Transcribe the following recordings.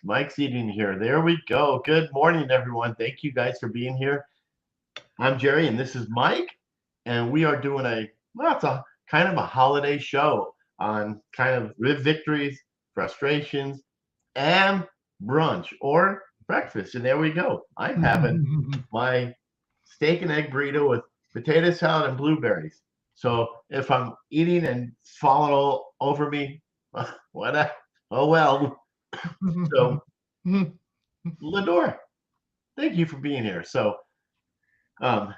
Mike's eating here. There we go. Good morning, everyone. Thank you guys for being here. I'm Jerry, and this is Mike, and we are doing it's a kind of a holiday show on kind of victories, frustrations, and brunch or breakfast. And there we go. I'm having my steak and egg burrito with potato salad and blueberries. So if I'm eating and falling all over me, what? Oh well. So Lador, thank you for being here. Um,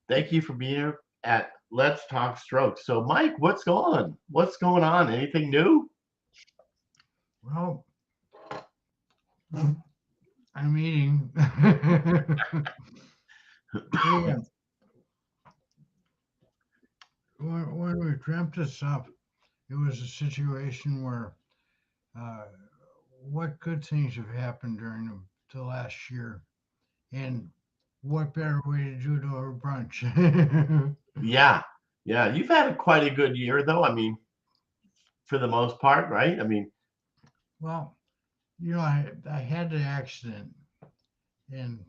thank you for being here at Let's Talk Stroke. So, Mike, what's going on? What's going on? Anything new? Well, I'm eating. Yeah, when we dreamt this up, it was a situation where uh, what good things have happened during the last year, and what better way to do to a brunch? Yeah, yeah. You've had quite a good year, though. I mean, for the most part, right? I mean, Well, I had the accident and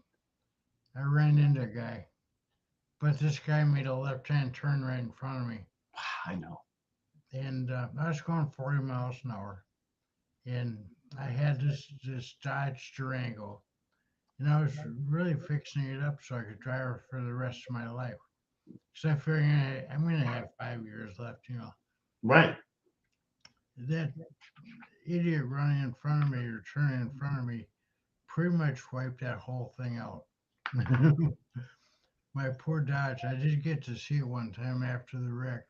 I ran into a guy, but this guy made a left-hand turn right in front of me, I know. and I was going 40 miles an hour, and I had this Dodge Durango, and I was really fixing it up so I could drive it for the rest of my life. Because I figured I'm gonna have 5 years left. Right. That idiot running in front of me or turning in front of me pretty much wiped that whole thing out. My poor Dodge. I did get to see it one time after the wreck,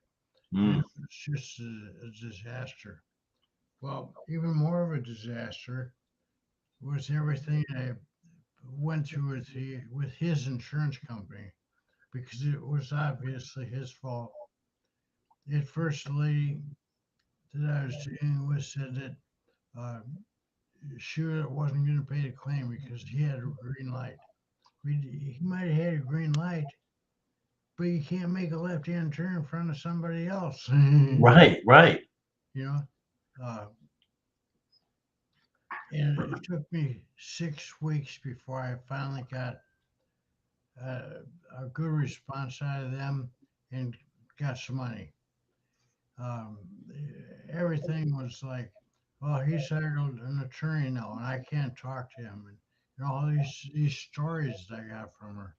and Mm. it was just a disaster. Well, even more of a disaster was everything I went through with his insurance company because it was obviously his fault. At first, the lady that I was dealing with said that uh, she wasn't going to pay the claim because he had a green light. He might have had a green light, but you can't make a left-hand turn in front of somebody else. Right, right. you know, uh, and it took me 6 weeks before I finally got uh, a good response out of them and got some money. Um, Everything was like, well, he's hired an attorney now, and I can't talk to him, and all these stories that I got from her,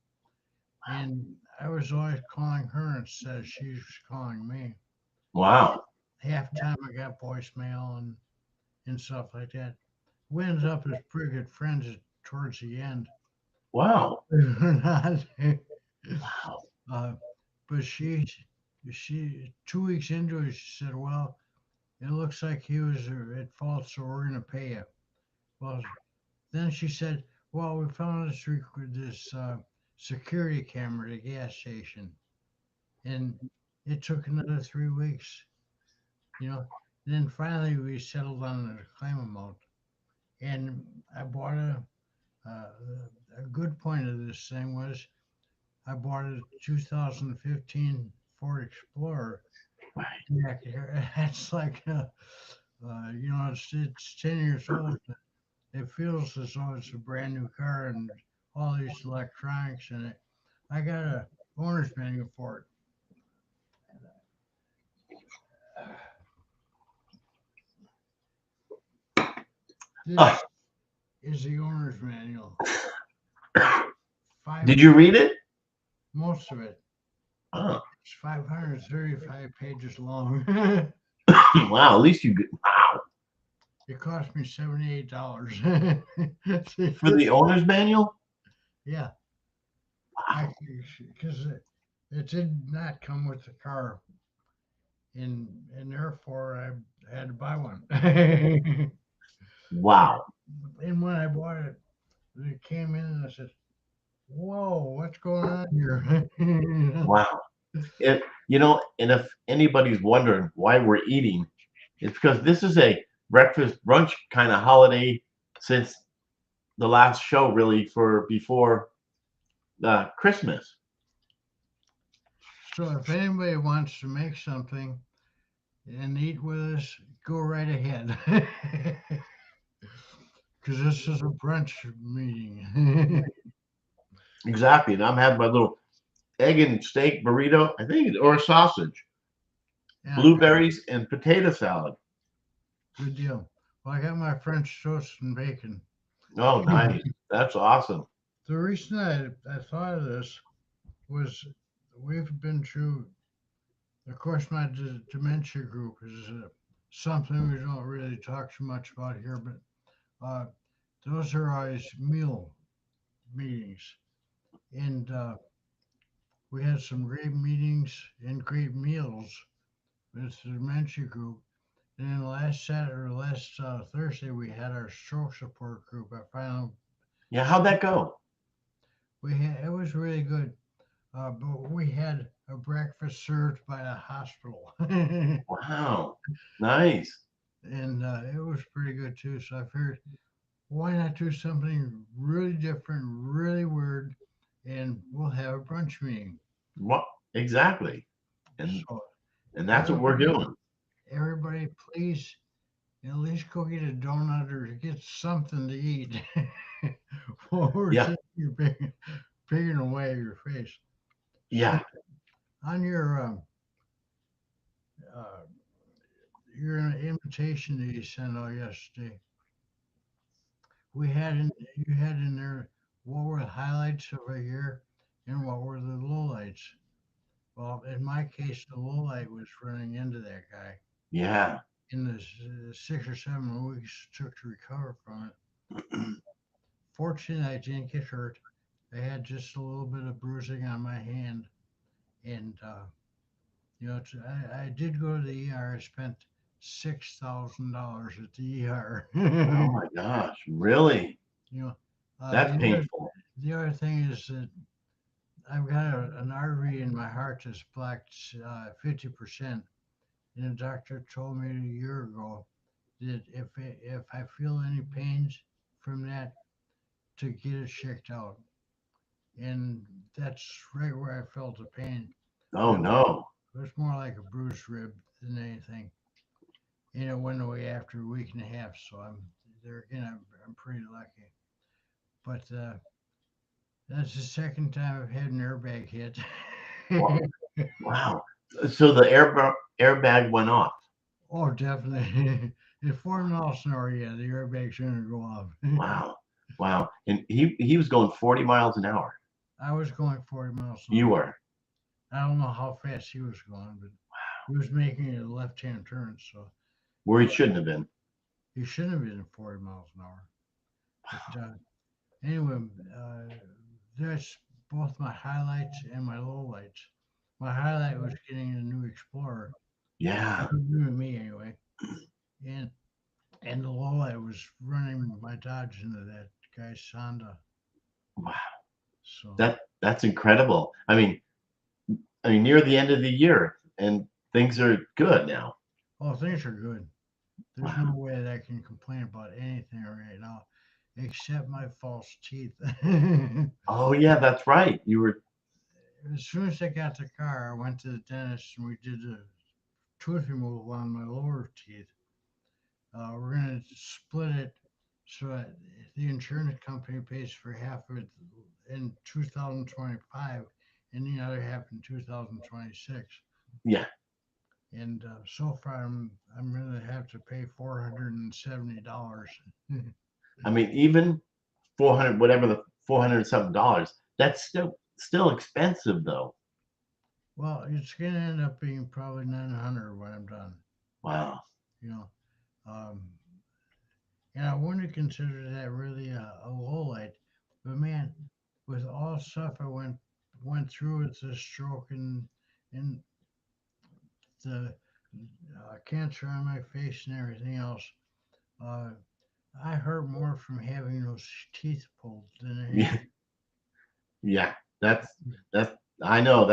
and I was always calling her instead of she was calling me. Wow. Half the time I got voicemail and stuff like that. We ended up as pretty good friends towards the end. Wow. Not, Wow. uh, but she 2 weeks into it, she said, "Well, it looks like he was at fault, so we're going to pay you." Well, then she said, "Well, we found this security camera at a gas station, and it took another 3 weeks." You know, then finally we settled on the claim amount, and I bought uh, a good point of this thing was I bought a 2015 Ford Explorer. Right. Yeah, that's like it's 10 years old. It feels as though it's a brand new car and all these electronics in it. I got a owner's manual for it. Uh, This is the owner's manual. It's did five, you read it? most of it. Oh, It's 535 pages long. wow. At least you. Wow. It cost me $78. For the owner's manual. Yeah, Wow. because it did not come with the car, and therefore I had to buy one. Wow. And when I bought it, it came in and I said, "Whoa, what's going on here?" Wow. And if anybody's wondering why we're eating, it's because this is a breakfast brunch kind of holiday since the last show, really, for before Christmas. So if anybody wants to make something and eat with us, go right ahead. because this is a brunch meeting. Exactly. And I'm having my little egg and steak burrito, I think, or a sausage, Yeah, blueberries, and potato salad. good deal. Well, I got my French toast and bacon. Oh, nice. That's awesome. The reason I thought of this was we've been through, of course, my dementia group is something we don't really talk too much about here, but uh, those are always meal meetings. And we had some great meetings and great meals with the dementia group. And then last Saturday or last Thursday, we had our stroke support group. I finally, Yeah, how'd that go? it was really good. But we had a breakfast served by the hospital, and Wow. Nice. it was pretty good too. So I figured, why not do something really different, really weird, and we'll have a brunch meeting. What exactly? And So and that's what we're everybody, doing. everybody, please at least go get a donut or get something to eat while we're Yeah, sitting here picking away at your face. So yeah, on uh, your invitation that you sent out yesterday, you had in there what were the highlights of a year and what were the lowlights. Well, in my case, the lowlight was running into that guy yeah. in the 6 or 7 weeks it took to recover from it. Fortunately, I didn't get hurt. I had just a little bit of bruising on my hand, and I did go to the ER. I spent $6,000 at the ER. Oh my gosh, really? you know, That's painful. the other thing is that I've got an artery in my heart that's blocked 50%, and the doctor told me a year ago that if I feel any pains from that, to get it checked out, and that's right where I felt the pain. But Oh no. it was more like a bruised rib than anything, and it went away after a week and a half. So I'm there again. I'm pretty lucky, but that's the second time I've had an airbag hit. Wa- Wow. So the airbag went off. Oh, definitely. At 4 miles an hour, yeah, the airbag's gonna go off. Wow. Wow. And he was going 40 miles an hour. I was going 40 miles an You hour. were. I don't know how fast he was going, but he was making a left-hand turn, so Where he uh, shouldn't have been. he shouldn't have been at 40 miles an hour. But anyway, uh, that's both my highlights and my lowlights. My highlight was getting a new Explorer, Yeah. new to me anyway, and the lowlight was running my Dodge into that guy's Sonda. Wow. So, That's incredible. I mean, near the end of the year, and things are good now. oh, things are good. There's Wow. no way that I can complain about anything right now, except my false teeth. Oh yeah, that's right. You were. As soon as I got the car, I went to the dentist and we did a tooth removal on my lower teeth. We're gonna split it so that the insurance company pays for half of it in 2025 and the other half in 2026. Yeah. And so far, I'm gonna have to pay $470. I mean, even 400, whatever the 400 something dollars. That's still expensive though. Well, it's gonna end up being probably 900 when I'm done. Wow. You know, um, and I wouldn't consider that really a low light. But man, with all the stuff I went through with the stroke and the cancer on my face and everything else, uh, I hurt more from having those teeth pulled than Yeah. anything. Yeah. That's. I know.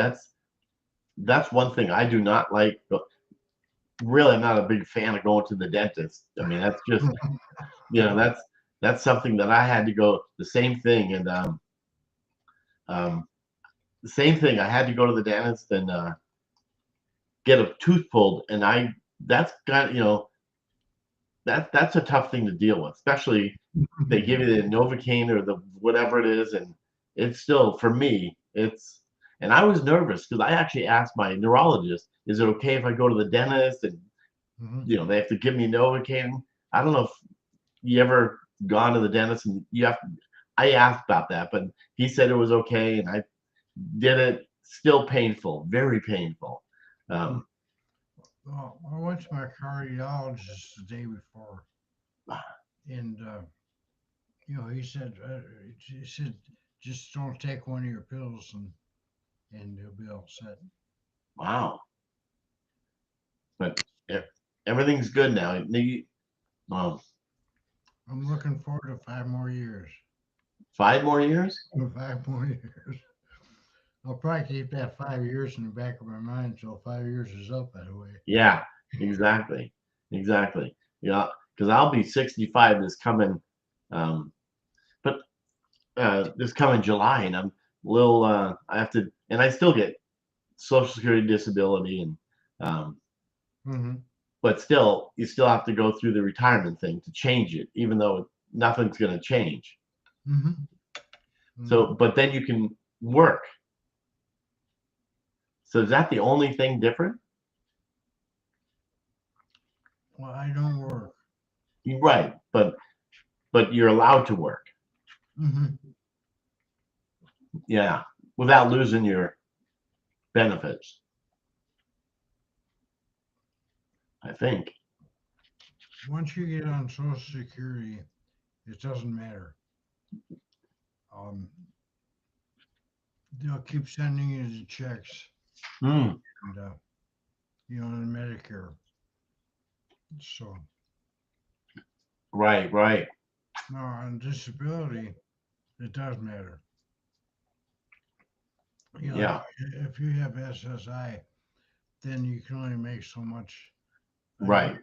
That's one thing I do not like. But really, I'm not a big fan of going to the dentist. I mean, that's just that's something that I had to go. The same thing, and um, the same thing. I had to go to the dentist and get a tooth pulled, and I that's kind of that's a tough thing to deal with, especially they give you the Novocaine or the whatever it is, and it's still for me. It's and I was nervous because I actually asked my neurologist, "Is it okay if I go to the dentist?" And Mhm. they have to give me Novocaine. I don't know if you ever gone to the dentist and you have. I asked about that, but he said it was okay, and I did it. Still painful, very painful. Um, Well, I went to my cardiologist the day before, and he said, just don't take one of your pills, and you'll be all set. wow, but everything's good now. Um, I'm looking forward to 5 more years. 5 more years? 5 more years. I'll probably keep that 5 years in the back of my mind until 5 years is up, by the way. Yeah, exactly, exactly. Yeah, because I'll be 65 this coming, um, but this coming July, and I'm a little. I have to, and I still get Social Security disability, and Hmm. but still, you still have to go through the retirement thing to change it, even though nothing's going to change. Hmm. So, but then you can work. So is that the only thing different? Well, I don't work. Right, but you're allowed to work. Hmm. Yeah, without losing your benefits, I think. Once you get on Social Security, it doesn't matter. Um, they'll keep sending you the checks, Mm, and in Medicare. So right, right. now on disability, it does matter. Yeah, If you have SSI, then you can only make so much a year, right,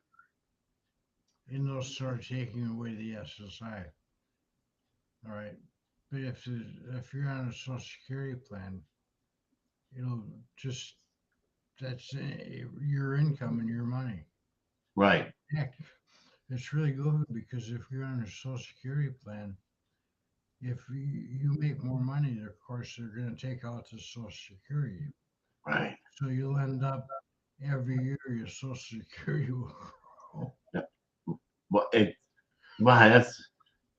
and they'll start taking away the SSI. All right, but if you're on a Social Security plan, it'll just that's your income and your money. right, Heck, it's really good because if you're on a Social Security plan, if you make more money, of course they're going to take out the Social Security. right. So you'll end up every year your Social Security will grow. Yeah. Well, that's.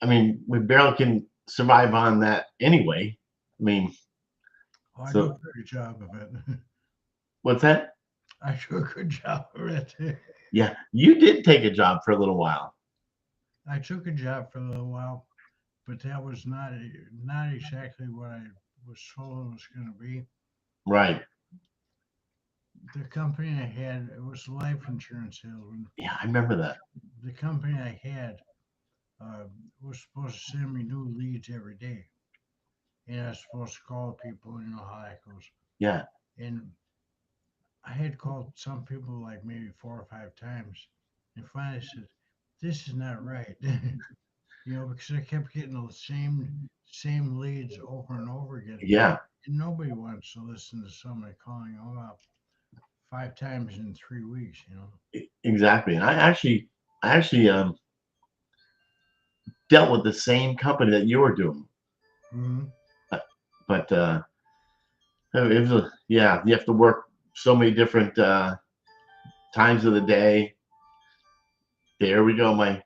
I mean, we barely can survive on that anyway. I mean, Oh, I do a so pretty good job of it. what's that? I do a good job of it. Yeah, you did take a job for a little while. I took a job for a little while, but that was not exactly what I was told it was going to be. Right. The company I had, it was life insurance salesman. Yeah, I remember that. The company I had uh, was supposed to send me new leads every day, and I was supposed to call people. You know how that goes. Yeah, And I had called some people like maybe 4 or 5 times, and finally said, "This is not right." Because I kept getting the same leads over and over again, yeah, and nobody wants to listen to somebody calling them up 5 times in 3 weeks. exactly. And I actually dealt with the same company that you were doing, Hmm. uh, but it was yeah. You have to work so many different times of the day. There we go. My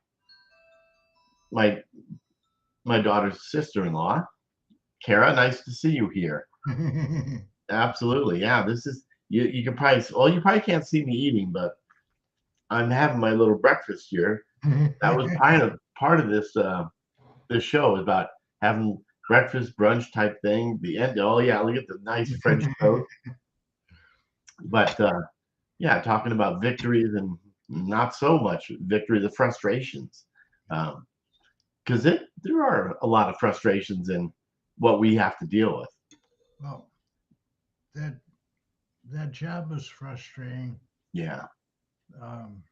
my daughter's sister-in-law, Kara. Nice to see you here. Absolutely, yeah. This is you. You can probably well, you probably can't see me eating, but I'm having my little breakfast here. That was part of this show is about having breakfast brunch type thing. The end. Oh yeah, look at the nice French toast. But yeah, talking about victories and not so much victory, the frustrations, because there are a lot of frustrations in what we have to deal with. Well, that that job was frustrating, Yeah, um,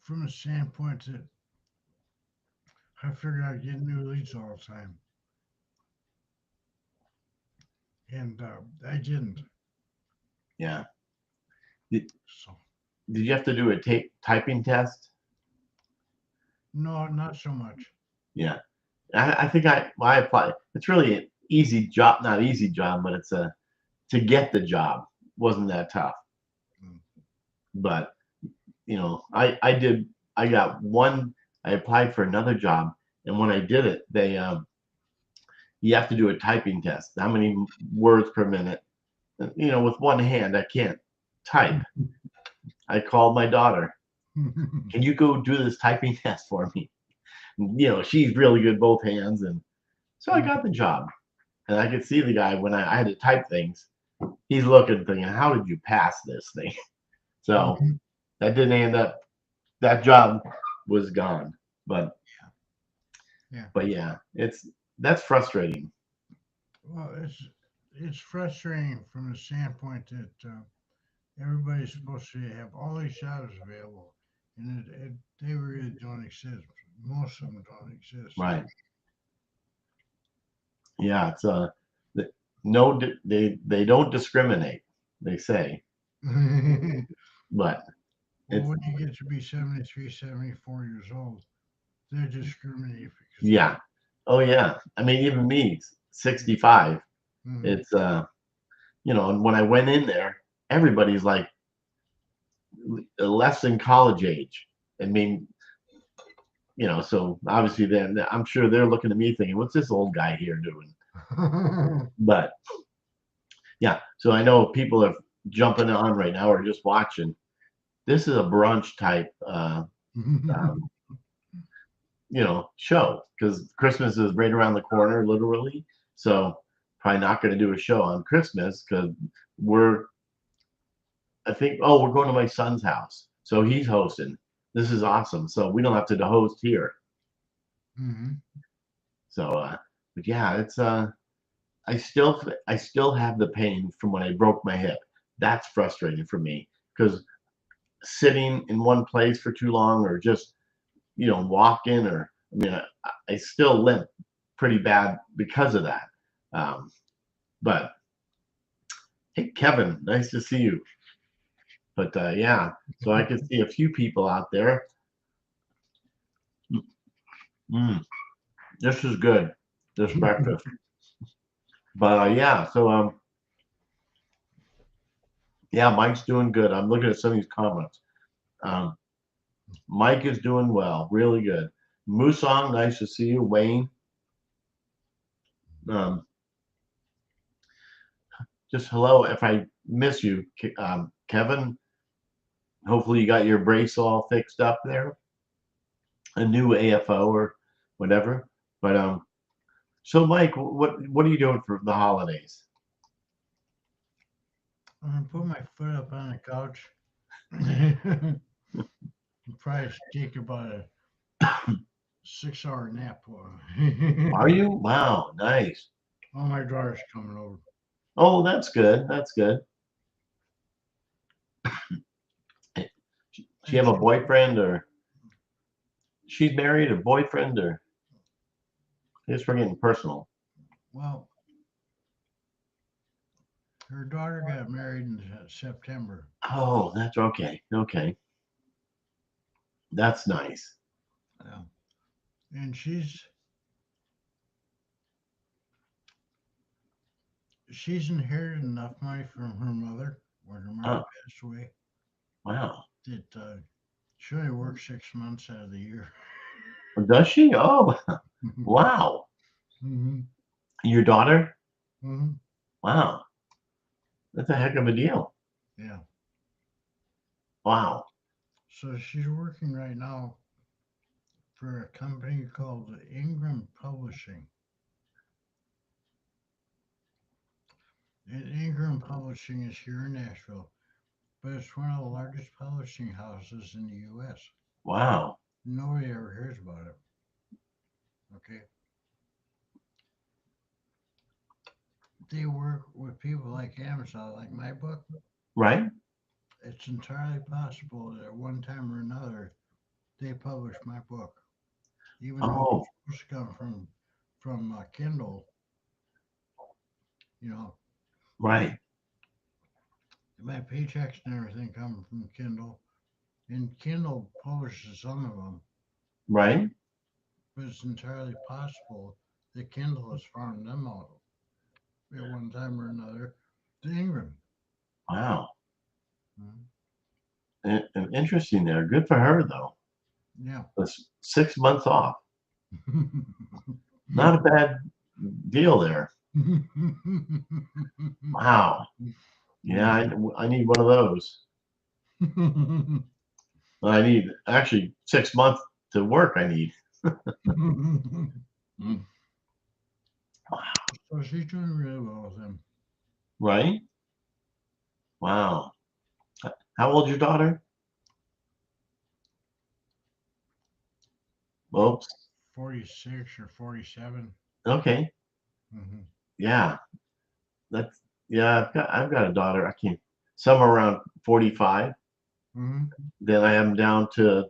from the standpoint that I figured I'd get new leads all the time, and I didn't. yeah. Did, So did you have to do a typing test? No, not so much. Yeah, I think I applied. It's really an easy job, not easy job, but it's a to get the job wasn't that tough. Mm. But I did. I got one. I applied for another job, and when I did it, they you have to do a typing test. How many words per minute? With one hand, I can't type. I called my daughter. Can you go do this typing test for me? She's really good both hands, and so I got the job. And I could see the guy when I had to type things. He's looking, thinking, "How did you pass this thing?" So Mhm. that didn't end up. That job was gone. But Yeah. but yeah, that's frustrating. Well, it's frustrating from the standpoint that everybody's supposed to have all these jobs available, and they really don't exist. Most of them don't exist. Right. Yeah, it's no, they don't discriminate. They say, Well, but it's when you get to be 73, 74 years old, they're discriminating because of yeah. that. Oh yeah. I mean, even me, 65. Hmm. It's and when I went in there, everybody's like less than college age. I mean, so obviously then I'm sure they're looking at me thinking, what's this old guy here doing? But yeah, so I know people are jumping on right now or just watching. This is a brunch type um, show because Christmas is right around the corner, literally. So probably not going to do a show on Christmas because we're, I think, oh, we're going to my son's house, so he's hosting. This is awesome. So we don't have to host here. Hmm. So, but yeah, it's I still have the pain from when I broke my hip. That's frustrating for me because sitting in one place for too long or just walking or I mean I still limp pretty bad because of that. Um, but hey, Kevin, nice to see you. But yeah, so I can see a few people out there. Mm, this is good. This breakfast. But yeah, so yeah, Mike's doing good. I'm looking at some of these comments. Um, Mike is doing well, really good. Musong, nice to see you. Wayne, um, just hello. If I miss you, Kevin, hopefully you got your brace all fixed up there, a new AFO or whatever. But so Mike, what are you doing for the holidays? I'm gonna put my foot up on the couch. Probably take about a 6 hour nap. Are you? Wow, nice. Oh, my daughter's coming over. Oh, that's good. That's good. She And have a she, boyfriend or she's married, a boyfriend, or I guess we're getting personal. well, her daughter got married in September. Oh, that's okay. Okay, that's nice. Yeah. And she's inherited enough money from her mother when her mother Oh, passed away wow. that she only works 6 months out of the year. Does she? Oh, Hmm. wow. Hmm. Your daughter? Hmm. Wow, that's a heck of a deal. Yeah. Wow. So she's working right now for a company called Ingram Publishing. And Ingram Publishing is here in Nashville, but it's one of the largest publishing houses in the U.S. Wow. Nobody ever hears about it. Okay. They work with people like Amazon, like my book. Right? It's entirely possible that at one time or another they publish my book, even though it was Oh, supposed to come from Kindle. You know, right. my paychecks and everything come from Kindle, and Kindle publishes some of them. Right? But it's entirely possible that Kendall has farmed them out at one time or another to Ingram. Wow. Mhm. And interesting there. Good for her though. Yeah. That's 6 months off. Not a bad deal there. Wow. Yeah, I need one of those. I need actually 6 months to work. I need. So she's doing really well with him. Right? Wow. How old's your daughter? About Oops. 46 or 47. Okay. Hmm. Yeah. That's yeah. I've got a daughter. I can't. Somewhere around 45. Hmm. Then I am down to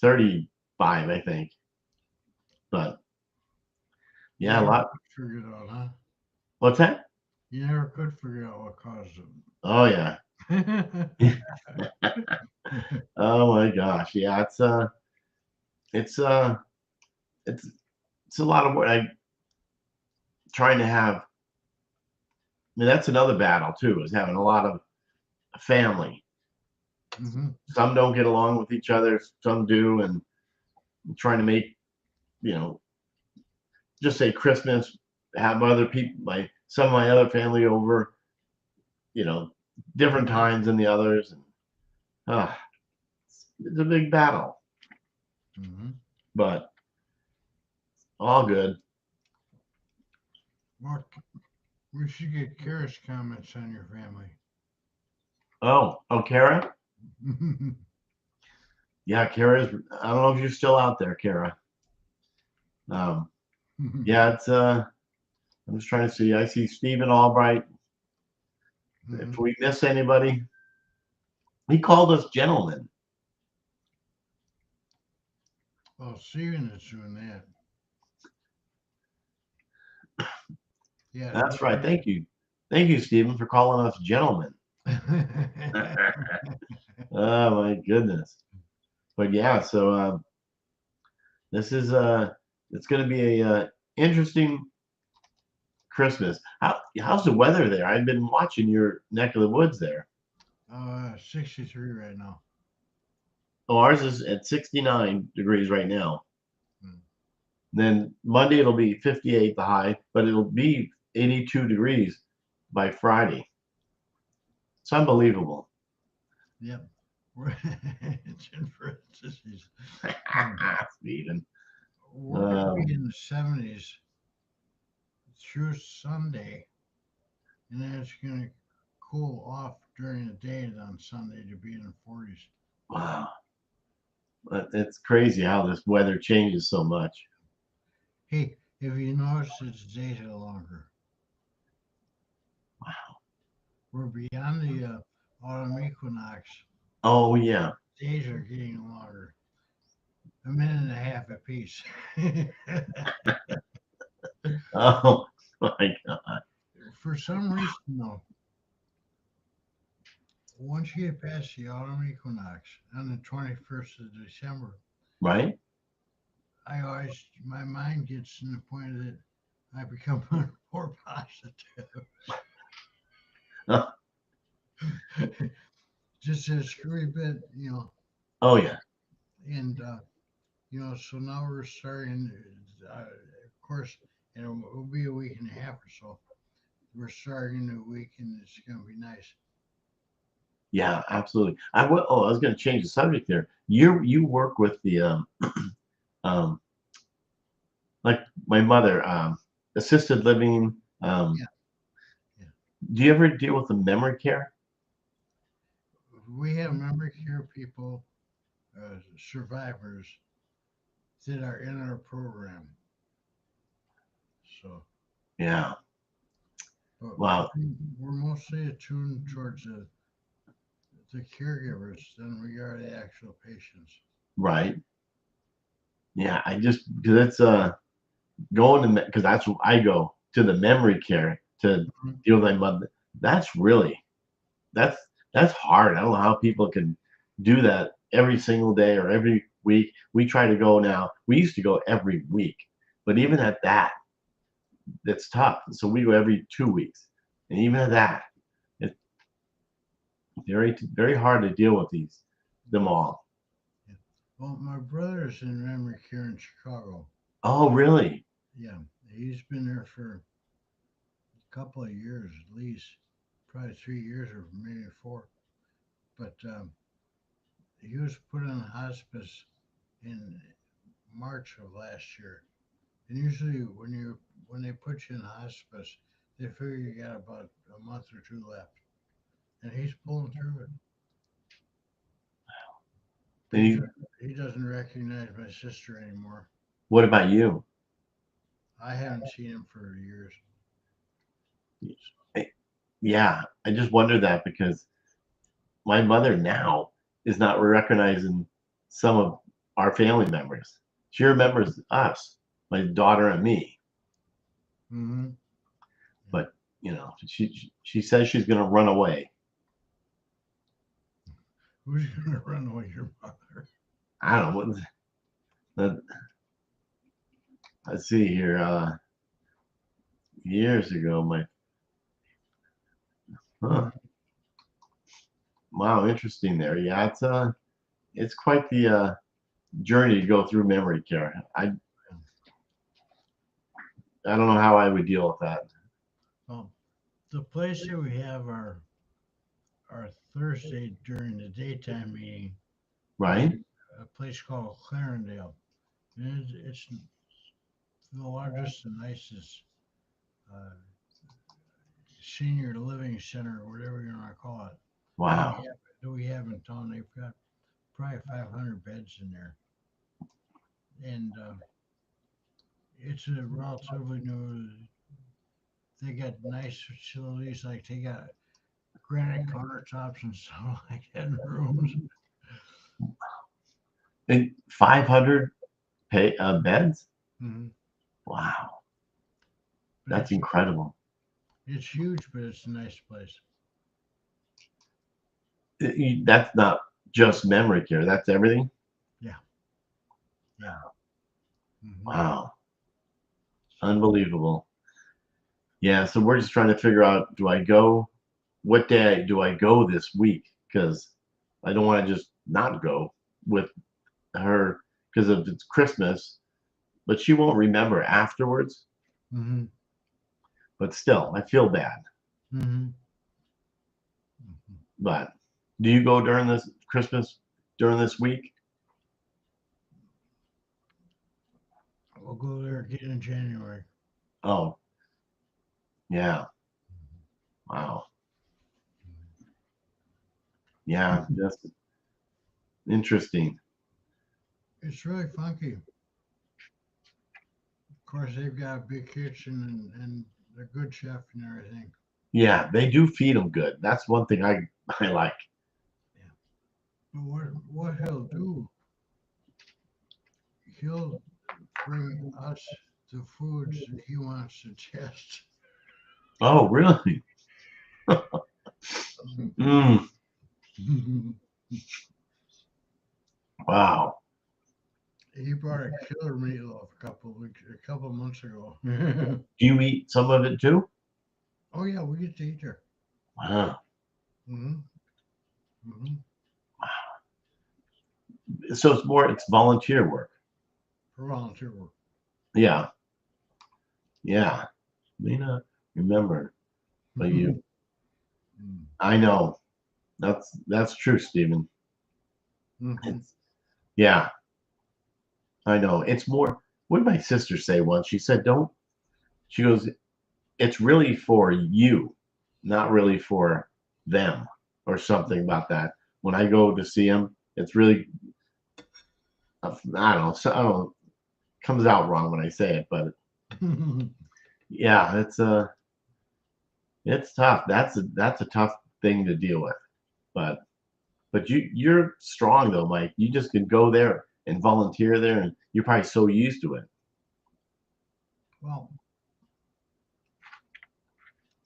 35, I think. But You yeah, a never lot. could figure it out, huh? What's that? You never could figure out what caused Oh yeah. it. Oh my gosh. Yeah. It's it's it's a lot of work. I trying to have. I mean, that's another battle too. Is having a lot of family. Hmm. Some don't get along with each other. Some do, and trying to make you know just say Christmas, have other people, some of my other family over, you know, different times than the others, and uh, it's a big battle, Hmm. but all good. Well, we should get Kara's comments on your family. Oh, Kara, yeah, Kara's. I don't know if you're still out there, Kara. Um, yeah, it's. I'm just trying to see. I see Stephen Albright. If Hmm. we miss anybody, he called us gentlemen. Well, Steven is doing that. Yeah. That's right. Thank you, Stephen, for calling us gentlemen. Oh my goodness. But yeah, so this is it's going to be a interesting Christmas. How's the weather there? I've been watching your neck of the woods there. 63 right now. Oh, ours is at 69 degrees right now. Mm. Then Monday it'll be 58 the high, but it'll be 82 degrees by Friday. It's unbelievable. Yep. It's in parentheses. Um, Stephen. we're going to be Um, in the 70s through Sunday, and then it's going to cool off during the day on Sunday to be in the 40s. wow. But it's crazy how this weather changes so much. Hey, if you notice, its days are longer. We're beyond the autumn equinox. Oh yeah. Days are getting longer, a minute and a half apiece. Oh my God. For some reason, though, once you get past the autumn equinox on the 21st of December, Right? my mind gets to the point that I become more positive. Just a screwy bit, Oh yeah. and so now we're starting. Of course, it'll be a week and a half or so. We're starting a new week, and it's gonna be nice. Yeah, absolutely. I was going to change the subject there. You work with the um like my mother assisted living. Yeah, yeah. Do you ever deal with the memory care? We have memory care people, survivors that are in our program. So, Yeah. but Wow. we're mostly attuned towards the caregivers than we are the actual patients. Right. Yeah. I just because it's going to because that's where I go to the memory care to Mhm. deal with my mother. That's really that's that's hard. I don't know how people can do that every single day or every We try to go now. We used to go every week, but even at that, that's tough. So we go every 2 weeks, and even at that, it's very hard to deal with them all. Yeah. Well, my brother's in memory care in Chicago. Oh, really? Yeah, he's been there for a couple of years at least, probably 3 years or maybe four. But he was put on hospice in March of last year. And usually, when they put you in hospice, they figure you got about a month or two left, and he's pulling through it. But And you, he doesn't recognize my sister anymore. what about you? I haven't seen him for years. Eh, Yeah, I just wonder that because my mother now is not recognizing some of our family members. She remembers us, my daughter and me, Mm-hmm. but she says she's going to run away. Who's gonna run away your mother? I don't know. Let's see here. Years ago, my huh, Mhm. wow, interesting there. Yeah, it's quite the journey to go through memory care. I don't know how I would deal with that. Well, the place that we have our Thursday during the daytime meeting is Right? a place called Clarendale. And it's the largest and nicest uh, senior living center, or whatever you want to call it, that we Wow. have in town. They've got probably 500 beds in there, and it's a relatively new. They got nice facilities, like they got granite countertops and stuff like that in rooms. And 500 beds? Hmm. Wow, But that's incredible. it's huge, but it's a nice place. That's not just memory care. That's everything. Yeah, yeah. Hmm. Wow, unbelievable. Yeah, so we're just trying to figure out, do I go? What day do I go this week? Because I don't want to just not go with her because of it's Christmas, but she won't remember afterwards. Hmm. But still, I feel bad. Hmm. Hmm. But do you go during this Christmas during this week? We'll go there again in January. Oh, yeah. Wow. Yeah, that's interesting. It's really funky. Of course, they've got a big kitchen and a good chef and everything. Yeah, they do feed them good. That's one thing I like. Yeah. But what he'll do, he'll bring us the foods that he wants to test. Oh, really? Mm, wow. He brought a killer meatloaf a couple months ago. Do you eat some of it too? Oh yeah, we get to eat there. Wow. Hmm. Hmm. So it's volunteer work. For volunteer work. Yeah, yeah. May not remember, but Hmm. I know that's true, Stephen. Hmm. It's yeah, I know. It's more. What did my sister say once? She said, "Don't." She goes, "It's really for you, not really for them," or something about that. When I go to see them, it's really I don't know. So, I don't know. Comes out wrong when I say it, but yeah, it's tough. That's a tough thing to deal with. But you're strong though, Mike. You just can go there and volunteer there, and you're probably so used to it. Well,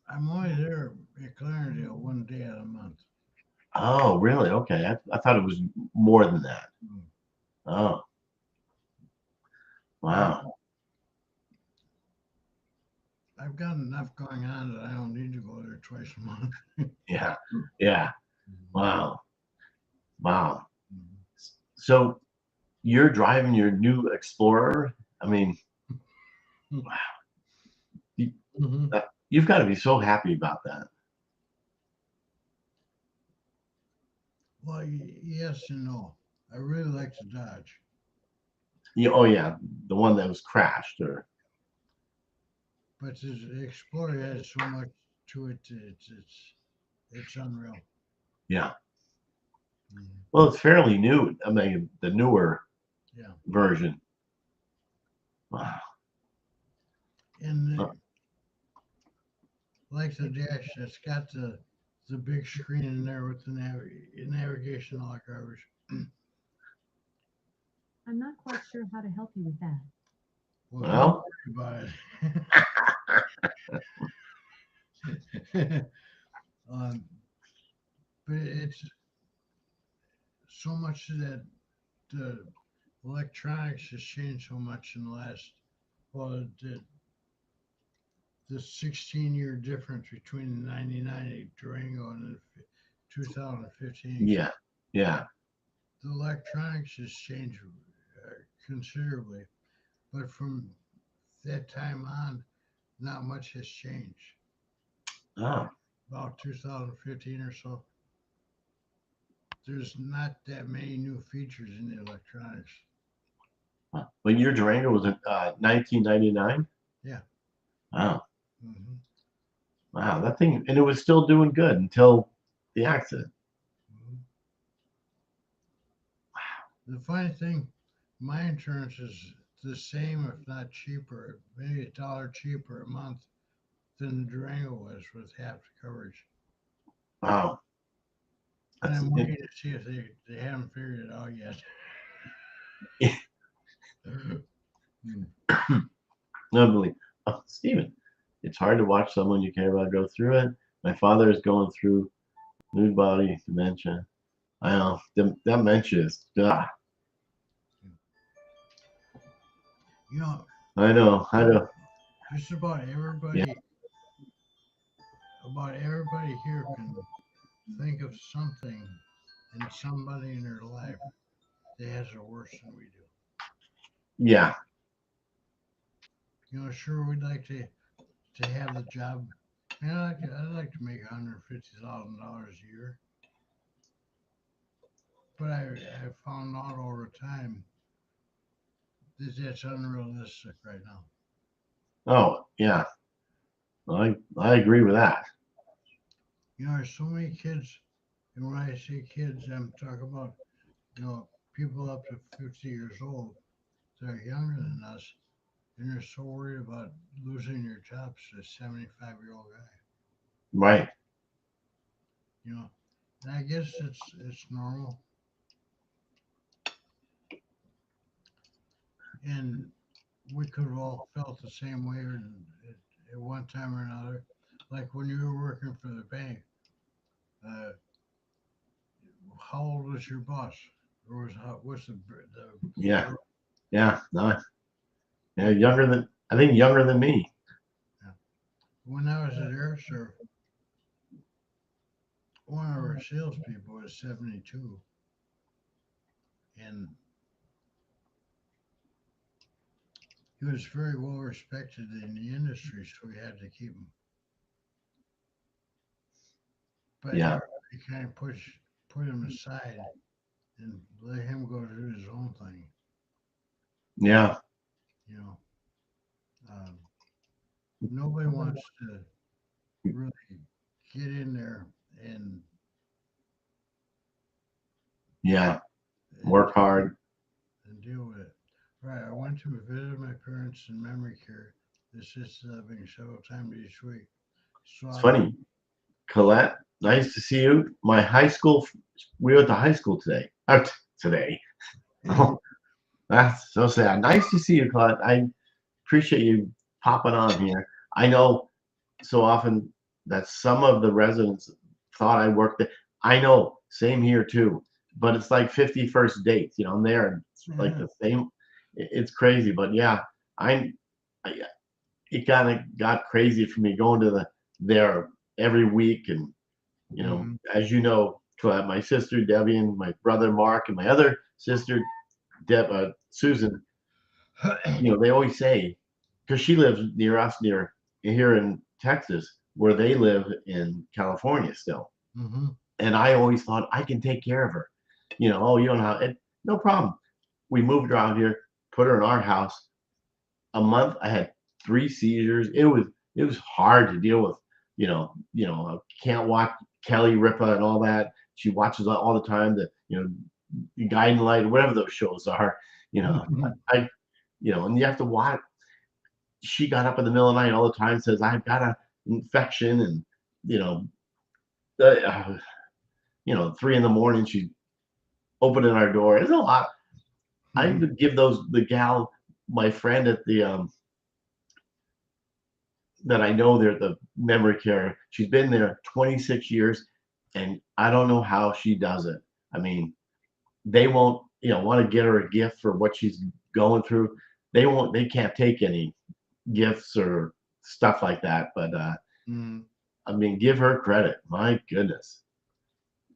I'm only there at Clarendale one day out of the month. Oh, really? Okay. I thought it was more than that. Mm. Oh, wow. I've got enough going on that I don't need to go there twice a month. Yeah. Yeah. Wow. Wow. Mhm. So you're driving your new Explorer. I mean, you, Mhm. you've got to be so happy about that. Well, yes and no. I really like the Dodge, Oh yeah, the one that was crashed, or but the Explorer has so much to it. It's unreal. yeah. Mhm. Well, it's fairly new. I mean, the newer Yeah, version. Wow. and like the Dash, it's got the big screen in there with the navigation lock drivers. I'm not quite sure how to help you with that. Well, don't Well, worry about it. um, but it's so much that the electronics has changed so much in the last, well, the 16-year difference between the 99 Durango and the 2015. yeah, yeah. The electronics has changed considerably, but from that time on, not much has changed. Oh, About 2015 or so, there's not that many new features in the electronics. but your Durango was in 1999. Yeah. Wow, Hmm. wow, that thing, and it was still doing good until the accident. Hmm. The funny thing, my insurance is the same, if not cheaper, maybe $1 cheaper a month than the Durango was with half the coverage. Wow, And that's I'm waiting to see if they haven't figured it out yet. Hmm. unbelievable. Oh, Stephen, it's hard to watch someone you care about go through it. My father is going through Lewy body dementia. I know dementia is. You know, I know. I know. just Yeah. about everybody here can think of something and somebody in their life that has it worse than we do. Yeah. Sure, we'd like to have the job. Man, I'd like to make $150,000 a year, but I found out over time that that's unrealistic right now. Oh, yeah. I agree with that. There's so many kids, and when I say kids, I'm talking about people up to 50 years old that are younger than us, and they're so worried about losing their jobs to a 75-year-old guy. Right. You know, and I guess it's normal. And we could have all felt the same way at one time or another. Like when you were working for the bank, uh, how old was your boss? Or what's the Yeah. Yeah. No. Yeah. Younger than me. yeah. When I was at AirServe, one of our salespeople was 72, and he was very well respected in the industry, so we had to keep him. But Yeah. everybody kind of put him aside and let him go do his own thing. Yeah. You know, um, nobody wants to really get in there and Yeah. and Work hard. and deal with it. Right. I went to visit my parents in memory care, assisted living several times each week. It's Saw them. funny. Colette, nice to see you. My high school. We were at the high school today. Today. Oh, that's so sad. Nice to see you, Colette. I appreciate you popping on here. I know so often that some of the residents thought I worked there. I know, same here too. But it's like 51st dates. I'm there and like the same. It's crazy, but yeah, I it kind of got crazy for me going to there every week, and as you know, my sister Debbie and my brother Mark and my other sister Susan, they always say, because she lives near us, near here in Texas, where they live in California still. Mm-hmm. And I always thought I can take care of her. Oh, you don't have it, no problem. We moved her out here, put her in our house. A month, I had 3 seizures. It was hard to deal with. I can't watch Kelly Ripa and all that. She watches all the time. The Guiding Light, whatever those shows are. I, and you have to watch. She got up in the middle of the night all the time, says I've got an infection, and you know, uh, 3 in the morning, she's opening our door. It's a lot. I would give the gal, my friend at the that I know there, the memory care. She's been there 26 years, and I don't know how she does it. I mean, they won't, want to get her a gift for what she's going through. They won't. They can't take any gifts or stuff like that. But I mean, give her credit. My goodness,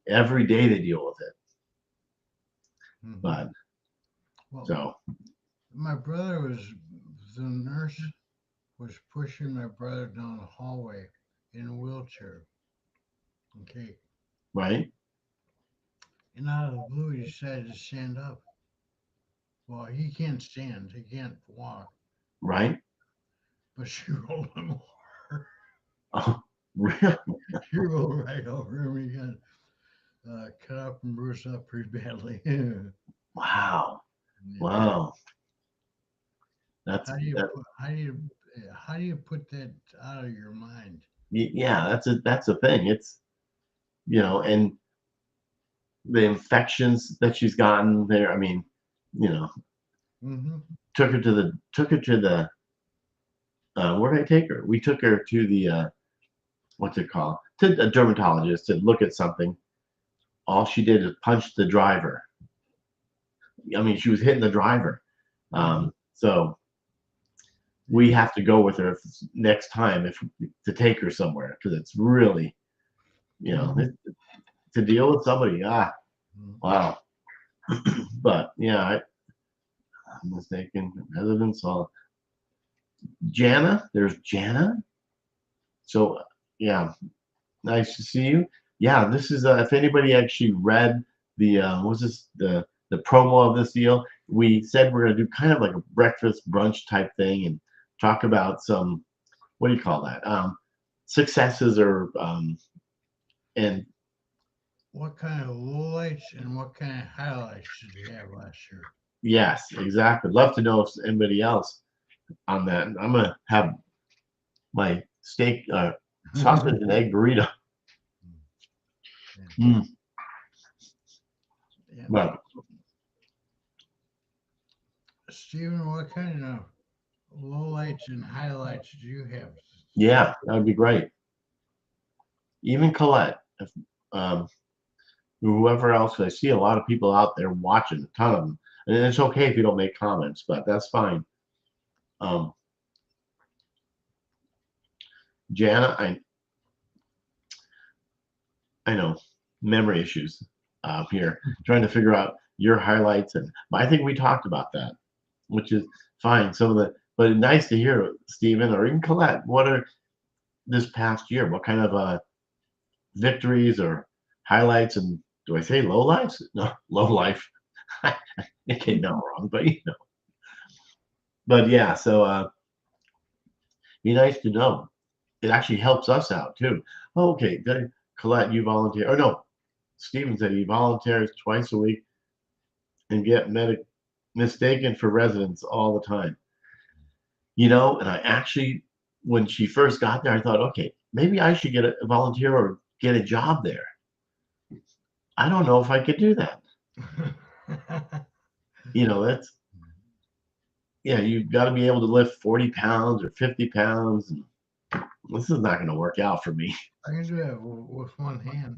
every day they deal with it. But so my brother the nurse was pushing my brother down the hallway in a wheelchair. Okay. right, And out of the blue, he decided to stand up. Well, he can't stand. He can't walk. right. But she rolled him over. Oh, really? She rolled right over him. He got cut up and bruised up pretty badly. Wow. Yeah. Wow. How do you put that out of your mind? Yeah, that's a thing. It's and the infections that she's gotten there. I mean, you know, Mm-hmm. took her to the where did I take her? We took her to the what's it called? To a dermatologist to look at something. All she did is punch the driver. I mean, she was hitting the driver. So we have to go with her next time to take her somewhere, because it's really, to deal with somebody. Wow. But yeah, I'm mistaken. Residence all. Jana, there's Jana. So yeah, nice to see you. Yeah, this is if anybody actually read the what's this the promo of this deal, we said we're gonna do kind of like a breakfast brunch type thing and talk about some, what do you call that, successes or and What kind of lowlights and what kind of highlights did you have last year? yes, exactly. Love to know if anybody else on that. I'm gonna have my steak sausage and egg burrito. Yeah. But Stephen, what kind of lowlights and highlights do you have? yeah, that would be great. Even Colette, if um, whoever else. I see a lot of people out there watching, a ton of them, and it's okay if you don't make comments, but that's fine. Jana, I know memory issues here, trying to figure out your highlights, and I think we talked about that, which is fine. Some of the, but nice to hear, Stephen, or even Colette. What are this past year? What kind of victories or highlights? And do I say low lives? No, low life. It came out wrong, but But yeah, so be nice to know. It actually helps us out too. Oh, okay, good. Colette, you volunteer. Oh no, Steven said he volunteers twice a week and get mistaken for residents all the time. And I actually, when she first got there, I thought, okay, maybe I should get a volunteer or get a job there. I don't know if I could do that. That's, yeah, you've got to be able to lift 40 pounds or 50 pounds. And this is not going to work out for me. I can do that with one hand.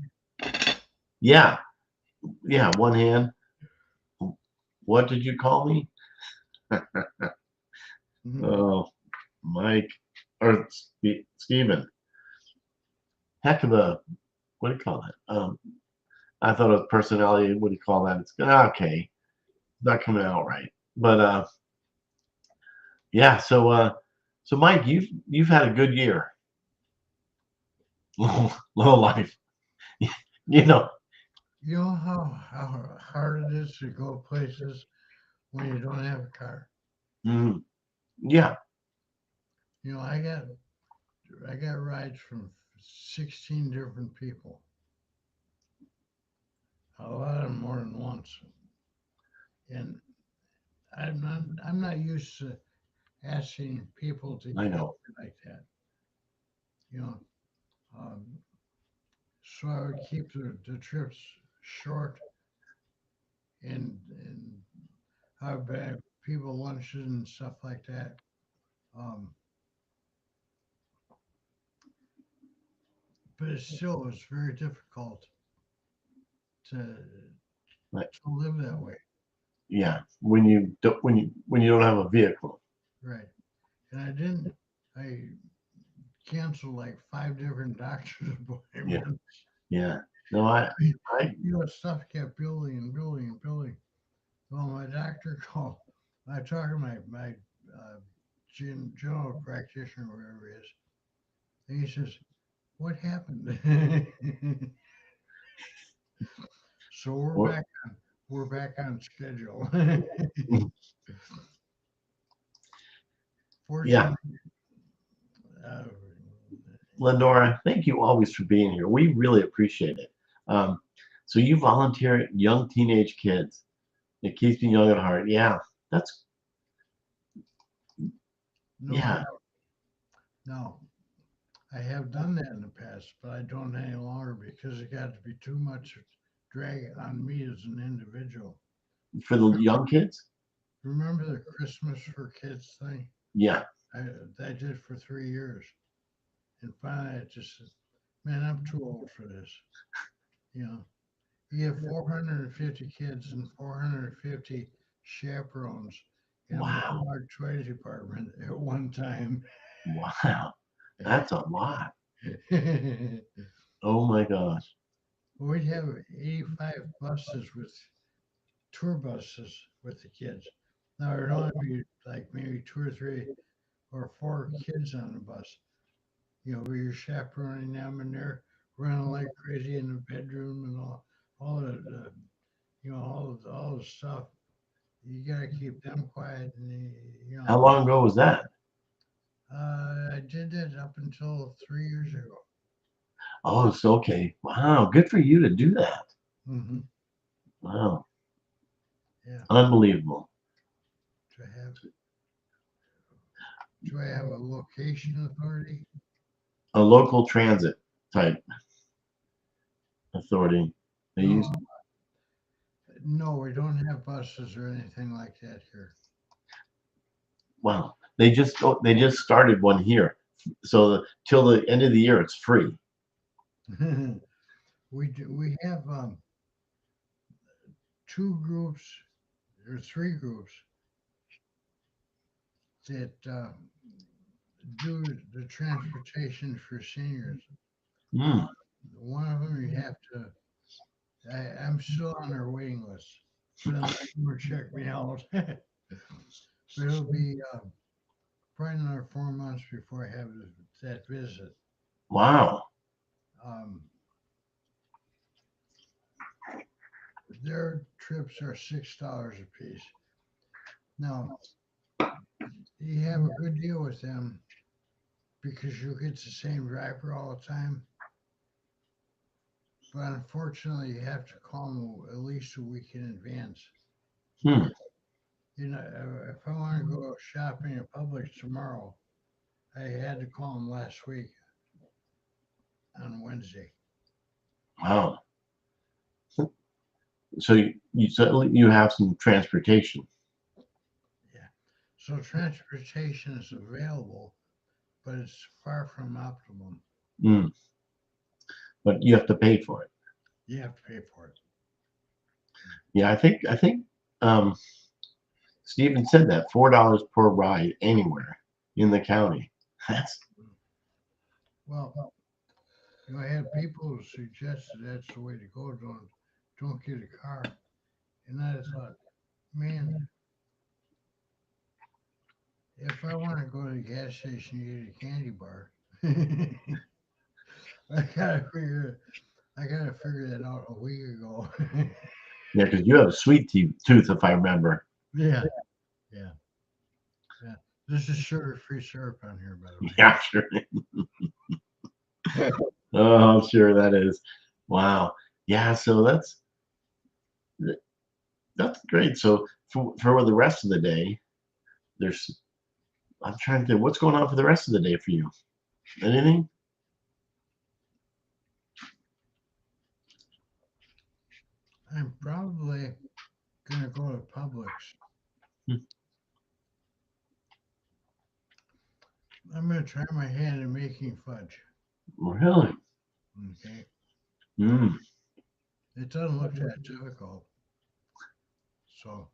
Yeah, one hand. What did you call me? Mhm. Oh, Mike or Steven. Heck of a, what do you call that? I thought it was personality. What do you call that? It's okay. Not coming out right. But yeah. So Mike, you've had a good year. Low life. You know. You know how hard it is to go places when you don't have a car. Mm, yeah. You know, I got rides from 16 different people. A lot of them more than once, and I'm not used to asking people to I help know. me like that. You know, um, so I would keep the trips short and I would buy people lunches and stuff like that. Um, but it still was very difficult to Like, live that way, yeah. When you don't have a vehicle. right? And I didn't. I canceled like 5 different doctor's Yeah. appointments. Yeah. No, I You know, stuff kept building and building and building. Well, my doctor called. I talked to my uh, general practitioner, wherever he is, and he says, "What happened?" So well, we're back on schedule. yeah. Fortunately, uh, Lindora, thank you always for being here. We really appreciate it. Um, so you volunteer young teenage kids. It keeps me young at heart. Yeah, that's no, yeah. no, I have done that in the past, but I don't any longer because it got to be too much drag on me as an individual. For the young kids. Remember the Christmas for Kids thing? Yeah. I did for 3 years, and finally I just said, "Man, I'm too old for this." You know, you have 450 kids and 450 chaperones in a Wow. Walmart toy department at one time. Wow. That's a lot. Oh my gosh. We'd have 85 buses with tour buses with the kids. Now there'd only be like maybe 2 or 3 or 4 kids on the bus. You know, where you're chaperoning them and they're running like crazy in the bedroom and all the all the stuff. You gotta keep them quiet and you How know. long ago was that? I did that up until 3 years ago. Oh, it's okay. Wow. Good for you to do that. Hmm. Wow. Yeah. Unbelievable. Do I have a location authority? A local transit type authority. They use No, no, we don't have buses or anything like that here. wow. They just started one here. So till the end of the year it's free. We have 2 groups or 3 groups that do the transportation for seniors. Uh, Mm, one of them you have to. I'm still on their waiting list, but I'm not going to check me out. But it'll be probably another 4 months before I have that visit. wow. Um, their trips are $6 a piece. Now you have a good deal with them because you get the same driver all the time. But unfortunately, you have to call them at least a week in advance. Hmm. You know, if I want to go shopping in Publix tomorrow, I had to call them last week on Wednesday. Wow. So you have some transportation. Yeah. So transportation is available, but it's far from optimum. Mm, but you have to pay for it. You have to pay for it. Yeah, I think Um, Steven said that $4 per ride anywhere in the county. That's Well, I had people who suggested that's the way to go. Don't get a car. And I thought, man, if I want to go to the gas station and get a candy bar, I gotta figure that out a week ago. yeah, because you have a sweet tooth, if I remember. Yeah, yeah, yeah. This is sugar-free syrup on here, by the way. Yeah, sure. Oh, I'm sure that is. Wow. Yeah, so that's great. So for the rest of the day, there's I'm trying to think what's going on for the rest of the day for you. Anything? I'm probably gonna go to Publix. Hmm. I'm gonna try my hand at making fudge. Really? Okay, Mm, it doesn't look that difficult, so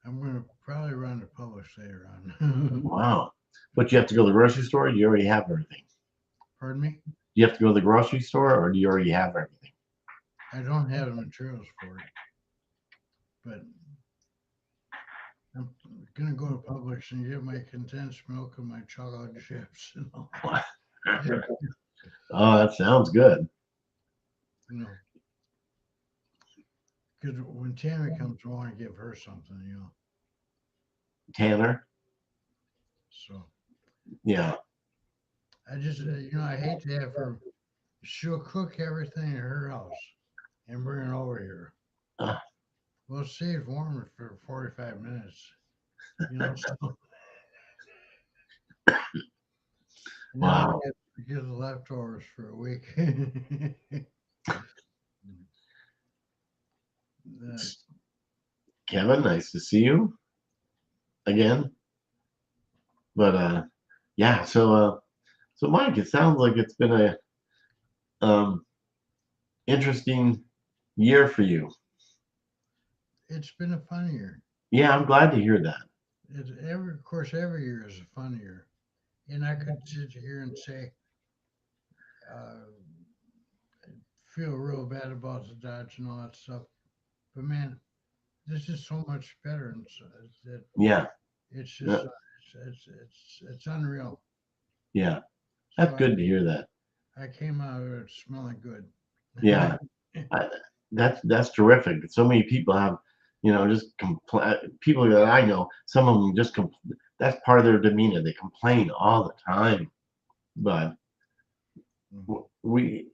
I'm gonna probably run to Publix later on. wow. But you have to go to the grocery store. Or do you already have everything? Pardon me? Do you have to go to the grocery store, or do you already have everything? I don't have the materials for it, but I'm gonna go to Publix and get my condensed milk and my chocolate chips and all. Oh, that sounds good. You know, because when Tammy comes, I want to give her something. Tanner. So Yeah. I just, I hate to have her. She'll cook everything at her house and bring it over here. Uh, Well, it stays warm for 45 minutes. So and then I wow. get the leftovers for a week. uh, Kevin, nice to see you again. But yeah. So Mike, it sounds like it's been a um interesting year for you. it's been a fun year. Yeah, I'm glad to hear that. Of course, every year is a fun year. And I could sit here and say, uh, feel real bad about the Dodge and all that stuff. But man, this is so much better, and that Yeah. it's Yeah. just it's unreal. Yeah. So That's good to hear that. I came out of it smelling good. Yeah. I, that's terrific. So many people have, just people that I know, some of them just that's part of their demeanor. They complain all the time, but we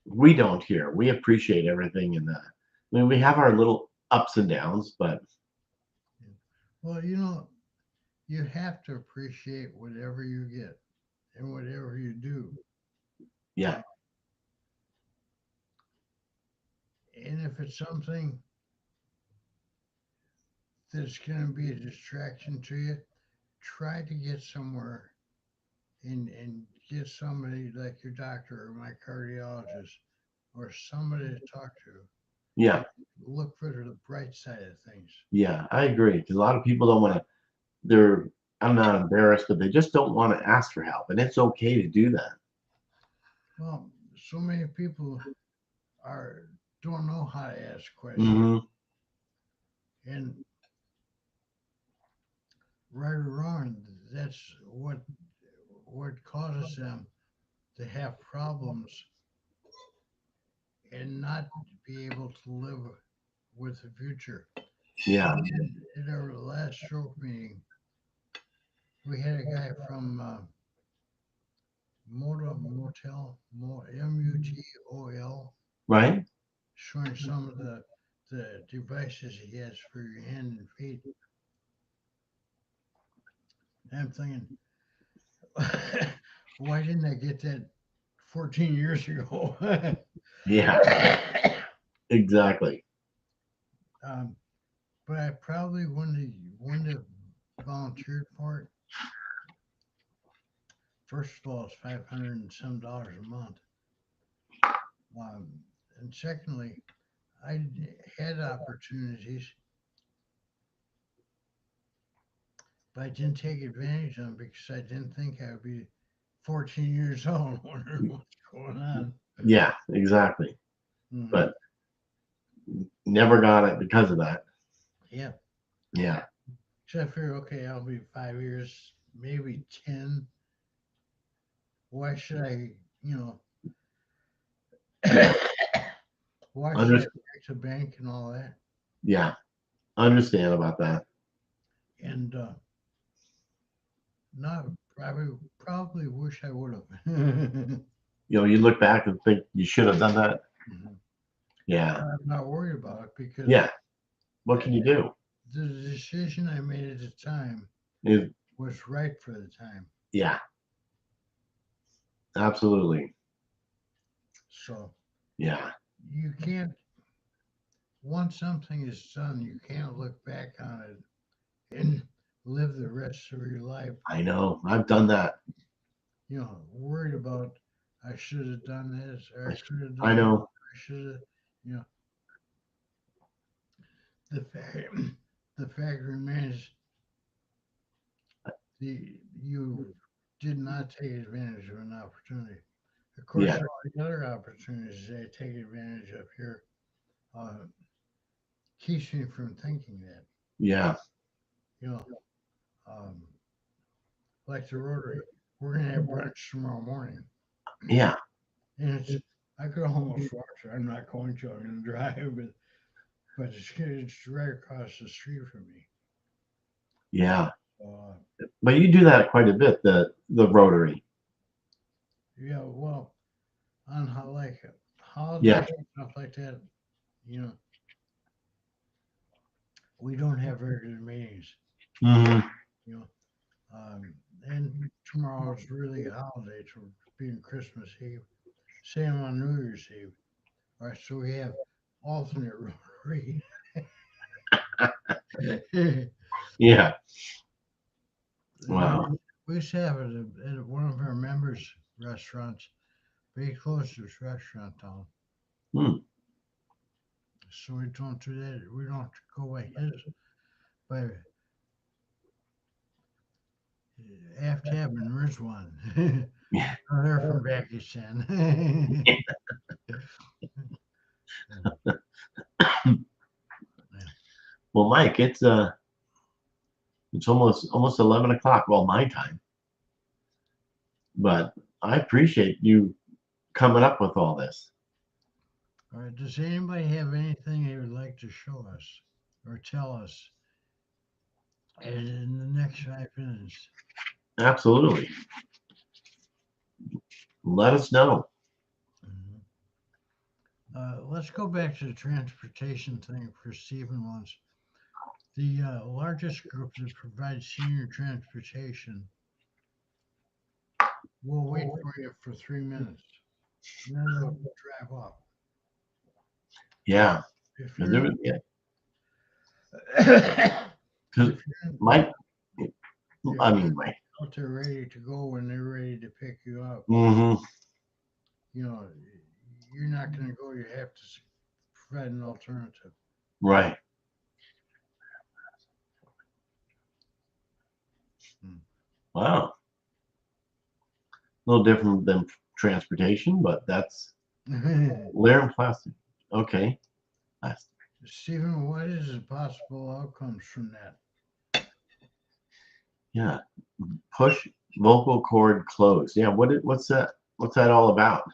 we don't here. We appreciate everything in that. I mean, we have our little ups and downs, but Well, you have to appreciate whatever you get and whatever you do. yeah, And if it's something that's going to be a distraction to you, try to get somewhere and get somebody like your doctor or my cardiologist or somebody to talk to yeah, and look for the bright side of things. yeah. I agree. Because a lot of people don't want to. They're I'm not embarrassed, but they just don't want to ask for help, and it's okay to do that. Well, so many people are don't know how to ask questions, Hmm. and right or wrong, that's what causes them to have problems and not be able to live with the future. Yeah, In our last stroke meeting, we had a guy from Mutol, right. showing some of the devices he has for your hand and feet. And I'm thinking, why didn't I get that 14 years ago? Yeah, exactly. um, but I probably wouldn't have volunteered for it. First of all, it's $500 and some a month. Um, and secondly, I had opportunities but I didn't take advantage of them because I didn't think I would be 14 years old wondering what's going on. Yeah, exactly. Mhm. But never got it because of that. Yeah. Yeah. So I figured, okay, I'll be 5 years, maybe 10. Why should I, you know, why should I Under, break the bank and all that? yeah. Understand about that. And not probably wish I would have. You look back and think you should have done that. Mhm. Yeah. I'm not worried about it because Yeah. What can you do? the decision I made at the time Is was right for the time. yeah, absolutely. So Yeah. you can't, once something is done, you can't look back on it and live the rest of your life, I know. I've done that. worried about I should have done this or I should have I done that, know. I should have, you know, the fact, the fact remains you did not take advantage of an opportunity. Of course, Yeah. all the other opportunities they take advantage of here uh, keeps me from thinking that. Yeah. You know, um, like the Rotary, we're gonna have brunch tomorrow morning, Yeah. and it's I could almost walk there. I'm not going to. I'm gonna drive, but it's right across the street from me. Yeah. Uh, But you do that quite a bit, the Rotary. yeah, well, on like Yeah. holidays and stuff like that, you know, we don't have regular meetings. Hmm. You know, and tomorrow is really a holiday, so being Christmas Eve. Same on New Year's Eve. All right, so we have alternate Rotary. Yeah. we, Wow. we used to have it at one of our members' restaurants, very close to this restaurant town. Hmm. So we don't do that. We don't go by his, by Aft Cabin, there's one. Yeah. Oh, they're from Pakistan. Well, Mike, it's almost 11 o'clock. Well, my time. But I appreciate you coming up with all this. All right, does anybody have anything they would like to show us or tell us in the next 5 minutes? Absolutely. Let us know. Mhm. Let's go back to the transportation thing for Stephen once. The largest group that provides senior transportation will wait for you for 3 minutes, and then they'll drive off. Yeah. If 'Cause you're in, yeah. if 'Cause you're in, Mike, if I you're mean, Mike. out there ready to go when they're ready to pick you up, Hmm. you know, you're not going to go. You have to provide an alternative. Right. Wow. A little different than transportation, but that's Hmm. layer and plastic. Okay. Nice. Stephen, what is the possible outcomes from that? Yeah. Push vocal cord closed. Yeah. What's that? What's that all about?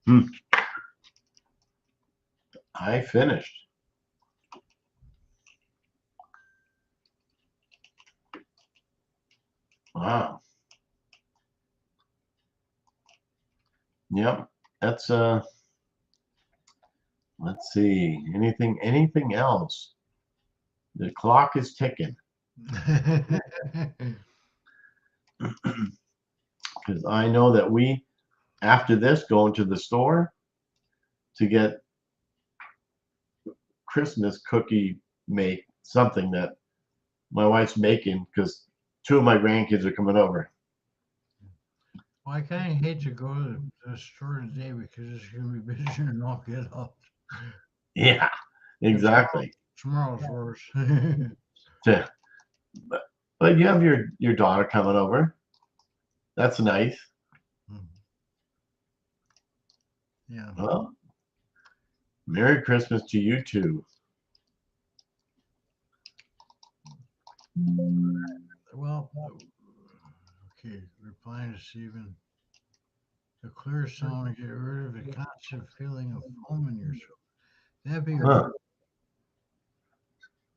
Hmm. I finished. Wow. Yep. That's let's see. Anything else? The clock is ticking because I know that we after this go into the store to get Christmas cookie make something that my wife's making because two of my grandkids are coming over. Well, I kind of hate to go to the store today because it's going to be busier than all get out. Yeah, exactly. Tomorrow's worse. Yeah. But you have your daughter coming over. That's nice. Yeah. Well, Merry Christmas to you too. Well, okay. Replying to Stephen. To clear sound and get rid of the constant feeling of home in yourself. That'd be Huh.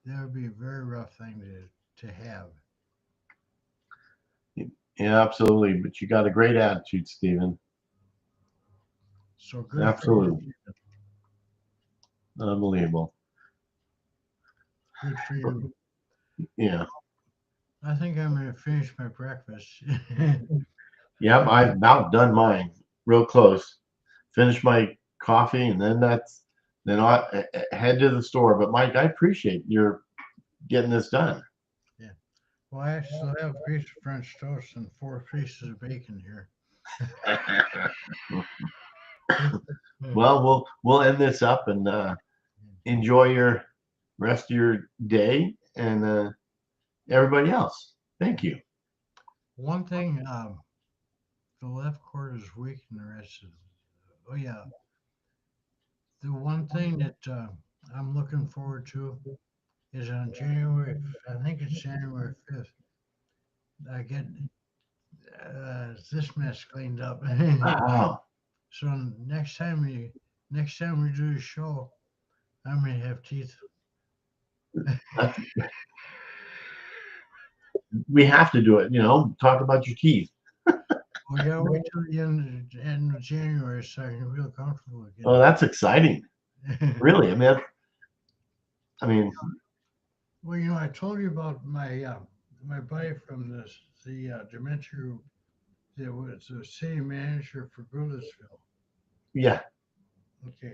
that would be a very rough thing to have. Yeah, absolutely. But you got a great attitude, Stephen. So good for you. Absolutely. Unbelievable. Good for you. Yeah. I think I'm gonna finish my breakfast. Yep, I've about done mine. Real close. Finish my coffee and then I head to the store. But Mike, I appreciate your getting this done. Yeah. Well, I still have a piece of French toast and 4 pieces of bacon here. Well, we'll end this up and enjoy your rest of your day and everybody else. Thank you. One thing, the left cord is weak and the rest is. Oh yeah, the one thing that I'm looking forward to is on January. I think it's January 5th. I get this mess cleaned up. Wow. So next time we do the show, I'm gonna have teeth. We have to do it. Talk about your teeth. We gotta wait till the end of January so I can feel comfortable Oh, that's exciting. again. Really. I mean, Well, I told you about my buddy from the dementia group that was the city manager for Goodlettsville. yeah. Okay,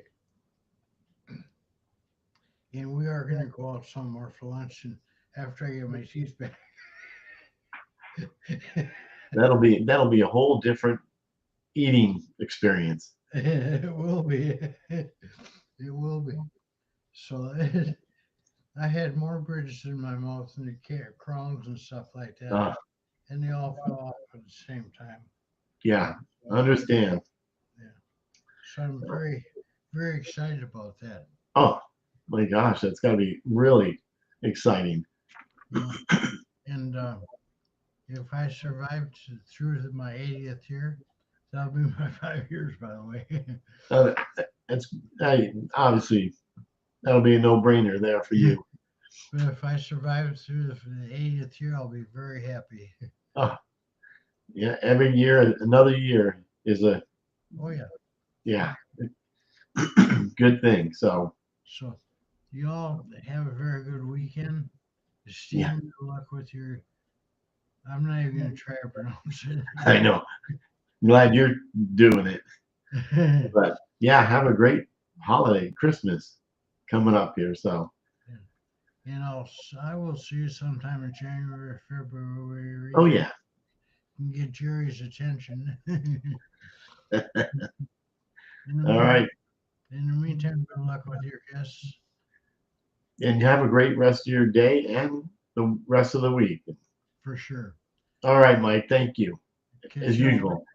and we are gonna go out somewhere for lunch and after I get my teeth back. That'll be a whole different eating experience. It will be. It will be. So I had more bridges in my mouth than the crowns and stuff like that, Uh, and they all fell off at the same time. yeah. Understand. Yeah. So I'm very, very excited about that. Oh my gosh, that's got to be really exciting. You know, and if I survive through my 80th year, that'll be my 5 years, by the way. Uh, it's obviously that'll be a no-brainer there for you. But if I survive through the 80th year, I'll be very happy. Oh, yeah. Every year, another year is a Oh yeah. yeah good thing. So So you all have a very good weekend. yeah, Stephen, good luck with your. I'm not even gonna try to pronounce I know. Glad you're doing it. it. But yeah, have a great holiday, Christmas coming up here. So And I will see you sometime in January, or oh February. yeah. And get Jerry's attention. in the All meantime, right. good luck with your guests And have a great rest of your day and the rest of the week. for sure. All right, Mike. Thank you Catch as you usual.